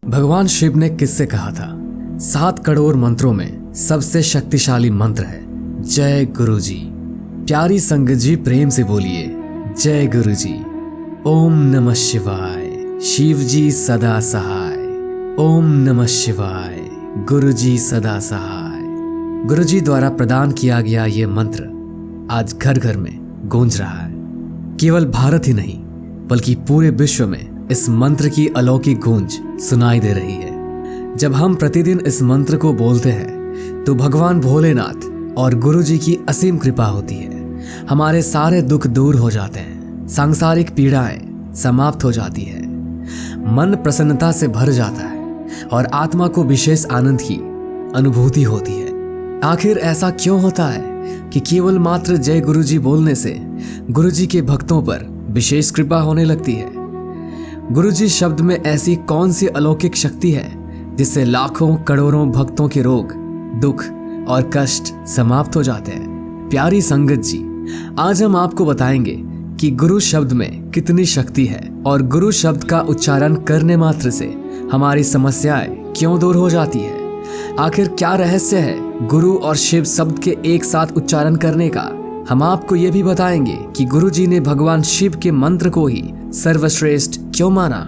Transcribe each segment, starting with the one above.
भगवान शिव ने किससे कहा था 7 करोड़ मंत्रों में सबसे शक्तिशाली मंत्र है जय गुरुजी। प्यारी संगत जी प्रेम से बोलिए जय गुरुजी। ओम नमः शिवाय, शिव जी सदा सहाय। ओम नमः शिवाय, गुरुजी सदा सहाय। गुरुजी द्वारा प्रदान किया गया ये मंत्र आज घर घर में गूंज रहा है। केवल भारत ही नहीं बल्कि पूरे विश्व में इस मंत्र की अलौकिक गूंज सुनाई दे रही है। जब हम प्रतिदिन इस मंत्र को बोलते हैं तो भगवान भोलेनाथ और गुरुजी की असीम कृपा होती है। हमारे सारे दुख दूर हो जाते हैं, सांसारिक पीड़ाएं समाप्त हो जाती है, मन प्रसन्नता से भर जाता है और आत्मा को विशेष आनंद की अनुभूति होती है। आखिर ऐसा क्यों होता है कि केवल मात्र जय गुरुजी बोलने से गुरुजी के भक्तों पर विशेष कृपा होने लगती है? गुरुजी शब्द में ऐसी कौन सी अलौकिक शक्ति है जिससे लाखों करोड़ों भक्तों के रोग, दुख और कष्ट समाप्त हो जाते हैं? प्यारी संगत जी, आज हम आपको बताएंगे कि गुरु शब्द में कितनी शक्ति है और गुरु शब्द का उच्चारण करने मात्र से हमारी समस्याएं क्यों दूर हो जाती है। आखिर क्या रहस्य है गुरु और शिव शब्द के एक साथ उच्चारण करने का? हम आपको ये भी बताएंगे कि गुरुजी ने भगवान शिव के मंत्र को ही सर्वश्रेष्ठ क्यों माना।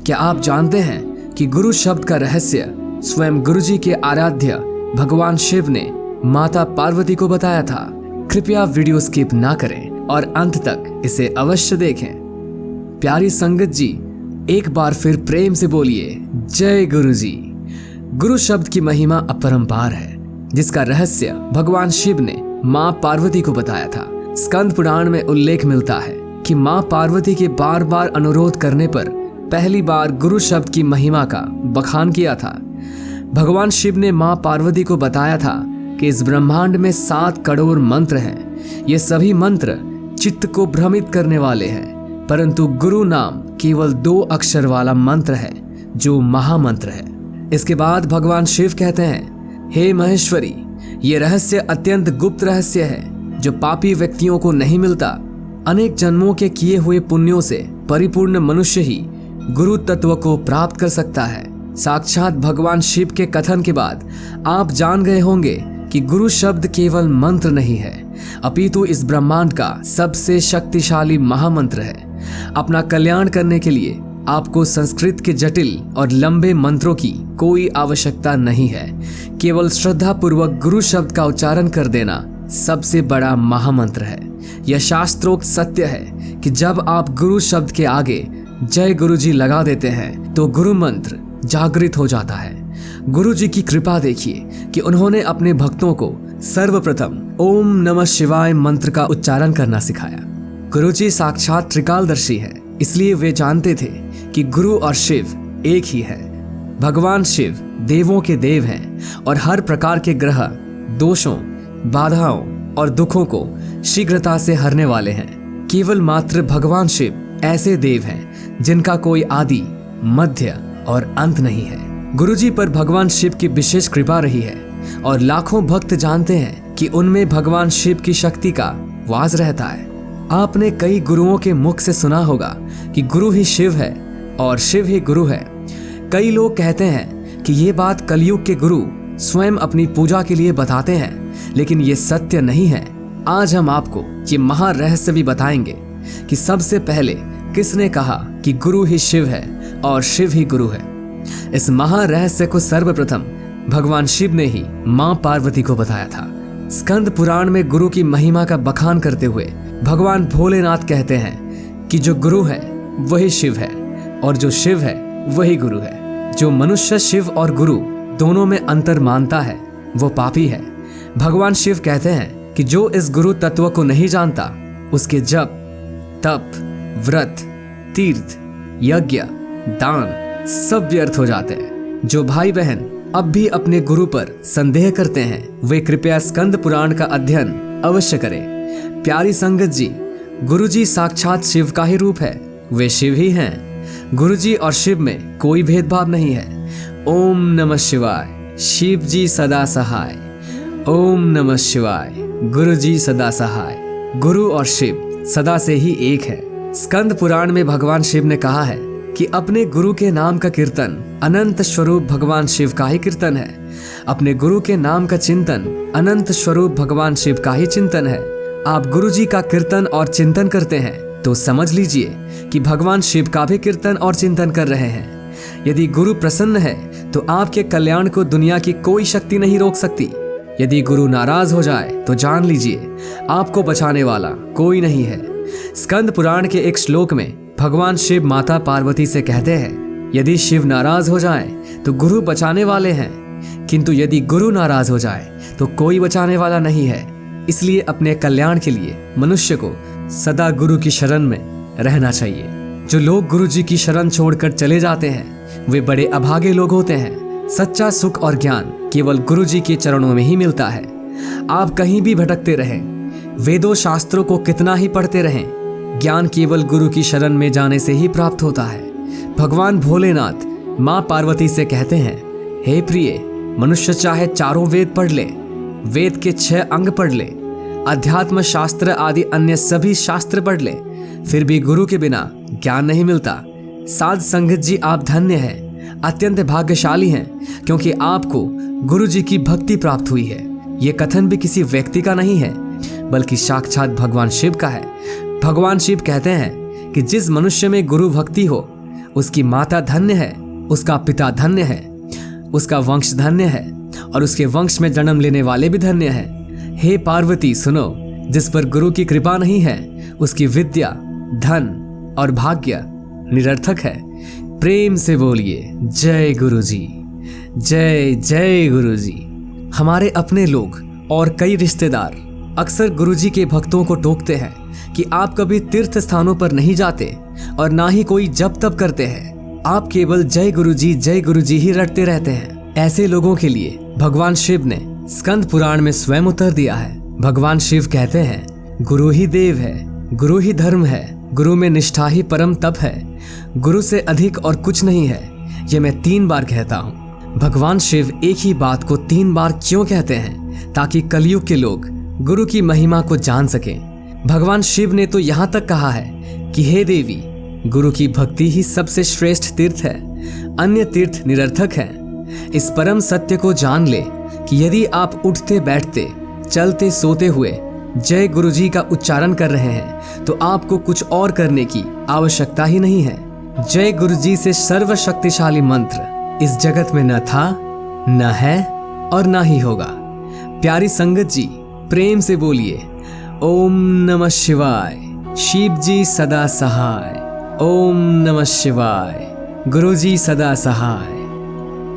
क्या आप जानते हैं कि गुरु शब्द का रहस्य स्वयं गुरुजी के आराध्य भगवान शिव ने माता पार्वती को बताया था? कृपया वीडियो स्किप ना करें और अंत तक इसे अवश्य देखें। प्यारी संगत जी, एक बार फिर प्रेम से बोलिए जय गुरुजी। गुरु शब्द की महिमा अपरंपार है, जिसका रहस्य भगवान शिव ने माँ पार्वती को बताया था। स्कंद पुराण में उल्लेख मिलता है कि माँ पार्वती के बार बार अनुरोध करने पर पहली बार गुरु शब्द की महिमा का बखान किया था। भगवान शिव ने माँ पार्वती को बताया था कि इस ब्रह्मांड में 7 करोड़ मंत्र हैं। ये सभी मंत्र चित्त को भ्रमित करने वाले हैं, परंतु गुरु नाम केवल 2 अक्षर वाला मंत्र है जो महामंत्र है। इसके बाद भगवान शिव कहते हैं, हे महेश्वरी, ये रहस्य अत्यंत गुप्त रहस्य है जो पापी व्यक्तियों को नहीं मिलता। अनेक जन्मों के किए हुए पुण्यों से परिपूर्ण मनुष्य ही गुरु तत्व को प्राप्त कर सकता है। साक्षात भगवान शिव के कथन के बाद आप जान गए होंगे कि गुरु शब्द केवल मंत्र नहीं है, अपितु इस ब्रह्मांड का सबसे शक्तिशाली महामंत्र है। अपना कल्याण करने के लिए आपको संस्कृत के जटिल और लंबे मंत्रों की कोई आवश्यकता नहीं है। केवल श्रद्धा पूर्वक गुरु शब्द का उच्चारण कर देना सबसे बड़ा महामंत्र है। यह शास्त्रोक्त सत्य है कि जब आप गुरु शब्द के आगे जय गुरुजी लगा देते हैं तो गुरु मंत्र जागृत हो जाता है। गुरु जी की कृपा देखिए कि उन्होंने अपने भक्तों को सर्वप्रथम ओम नमः शिवाय मंत्र का उच्चारण करना सिखाया। गुरु जी साक्षात त्रिकालदर्शी है, इसलिए वे जानते थे कि गुरु और शिव एक ही है। भगवान शिव देवों के देव हैं और हर प्रकार के ग्रह, दोषों, बाधाओं और दुखों को शीघ्रता से हरने वाले हैं। केवल मात्र भगवान शिव ऐसे देव हैं जिनका कोई आदि, मध्य और अंत नहीं है। गुरुजी पर भगवान शिव की विशेष कृपा रही है और लाखों भक्त जानते हैं कि उनमें भगवान शिव की शक्ति का वास रहता है। आपने कई गुरुओं के मुख से सुना होगा कि गुरु ही शिव है और शिव ही गुरु है। कई लोग कहते हैं कि ये बात कलयुग के गुरु स्वयं अपनी पूजा के लिए बताते हैं, लेकिन ये सत्य नहीं है। आज हम आपको ये महारहस्य भी बताएंगे कि सबसे पहले किसने कहा कि गुरु ही शिव है और शिव ही गुरु है। इस महारहस्य को सर्वप्रथम भगवान शिव ने ही माँ पार्वती को बताया था। स्कंद पुराण में गुरु की महिमा का बखान करते हुए भगवान भोलेनाथ कहते हैं कि जो गुरु है वही शिव है और जो शिव है वही गुरु है। जो मनुष्य शिव और गुरु दोनों में अंतर मानता है वो पापी है। भगवान शिव कहते हैं कि जो इस गुरु तत्व को नहीं जानता उसके जप, तप, व्रत, तीर्थ, यज्ञ, दान सब व्यर्थ हो जाते हैं। जो भाई बहन अब भी अपने गुरु पर संदेह करते हैं वे कृपया स्कंद पुराण का अध्ययन अवश्य करें। प्यारी संगत जी, गुरुजी साक्षात शिव का ही रूप है, वे शिव ही हैं। गुरुजी और शिव में कोई भेदभाव नहीं है। ओम नमः शिवाय, शिव जी सदा सहाय। ओम नमः शिवाय, गुरुजी सदा सहाय। गुरु और शिव सदा से ही एक है। स्कंद पुराण में भगवान शिव ने कहा है कि अपने गुरु के नाम का कीर्तन अनंत स्वरूप भगवान शिव का ही कीर्तन है। अपने गुरु के नाम का चिंतन अनंत स्वरूप भगवान शिव का ही चिंतन है। आप गुरु जी का कीर्तन और चिंतन करते हैं तो समझ लीजिए कि भगवान शिव का भी कीर्तन और चिंतन कर रहे हैं। यदि गुरु प्रसन्न है तो आपके कल्याण को दुनिया की कोई शक्ति नहीं रोक सकती। यदि गुरु नाराज हो जाए तो जान लीजिए आपको बचाने वाला कोई नहीं है। स्कंद पुराण के एक श्लोक में भगवान शिव माता पार्वती से कहते हैं, यदि शिव नाराज हो जाए तो गुरु बचाने वाले हैं, किंतु यदि गुरु नाराज हो जाए तो कोई बचाने वाला नहीं है। इसलिए अपने कल्याण के लिए मनुष्य को सदा गुरु की शरण में रहना चाहिए। जो लोग गुरु जी की शरण छोड़कर चले जाते हैं वे बड़े अभागे लोग होते हैं। सच्चा सुख और ज्ञान केवल गुरु जी के चरणों में ही मिलता है। आप कहीं भी भटकते रहें, वेदों शास्त्रों को कितना ही पढ़ते रहें, ज्ञान केवल गुरु की शरण में जाने से ही प्राप्त होता है। भगवान भोलेनाथ माँ पार्वती से कहते हैं, हे प्रिय, मनुष्य चाहे चारों वेद पढ़ ले, वेद के 6 अंग पढ़ ले, अध्यात्म शास्त्र आदि अन्य सभी शास्त्र पढ़ ले, फिर भी गुरु के बिना ज्ञान नहीं मिलता। साध संगत जी, आप धन्य हैं, अत्यंत भाग्यशाली हैं, क्योंकि आपको गुरु जी की भक्ति प्राप्त हुई है। ये कथन भी किसी व्यक्ति का नहीं है बल्कि साक्षात भगवान शिव का है। भगवान शिव कहते हैं कि जिस मनुष्य में गुरु भक्ति हो उसकी माता धन्य है, उसका पिता धन्य है, उसका वंश धन्य है और उसके वंश में जन्म लेने वाले भी धन्य हैं। हे पार्वती सुनो, जिस पर गुरु की कृपा नहीं है उसकी विद्या, धन और भाग्य निरर्थक है। प्रेम से बोलिए जय गुरु जी, जय जय गुरु जी। हमारे अपने लोग और कई रिश्तेदार अक्सर गुरु जी के भक्तों को टोकते हैं कि आप कभी तीर्थ स्थानों पर नहीं जाते और ना ही कोई जप तप करते हैं, आप केवल जय गुरु जी ही रटते रहते हैं। ऐसे लोगों के लिए भगवान शिव ने स्कंद पुराण में स्वयं उत्तर दिया है। भगवान शिव कहते हैं, गुरु ही देव है, गुरु ही धर्म है, गुरु में निष्ठा ही परम तप है, गुरु से अधिक और कुछ नहीं है। ये मैं 3 बार कहता हूँ। भगवान शिव एक ही बात को 3 बार क्यों कहते हैं? ताकि कलयुग के लोग गुरु की महिमा को जान सकें। भगवान शिव ने तो यहाँ तक कहा है कि हे देवी, गुरु की भक्ति ही सबसे श्रेष्ठ तीर्थ है, अन्य तीर्थ निरर्थक हैं। इस परम सत्य को जान ले कि यदि आप उठते बैठते चलते सोते हुए जय गुरु जी का उच्चारण कर रहे हैं तो आपको कुछ और करने की आवश्यकता ही नहीं है। जय गुरु जी से सर्वशक्तिशाली मंत्र इस जगत में न था, न है और न ही होगा। प्यारी संगत जी, प्रेम से बोलिए ओम नमः शिवाय। शिव जी सदा सहाय। ओम नमः शिवाय। गुरु जी सदा सहाय।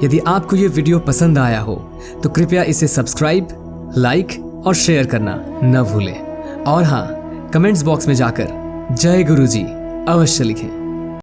यदि आपको ये वीडियो पसंद आया हो तो कृपया इसे सब्सक्राइब, लाइक और शेयर करना न भूलें। और हाँ, कमेंट्स बॉक्स में जाकर जय गुरु जी अवश्य लिखें।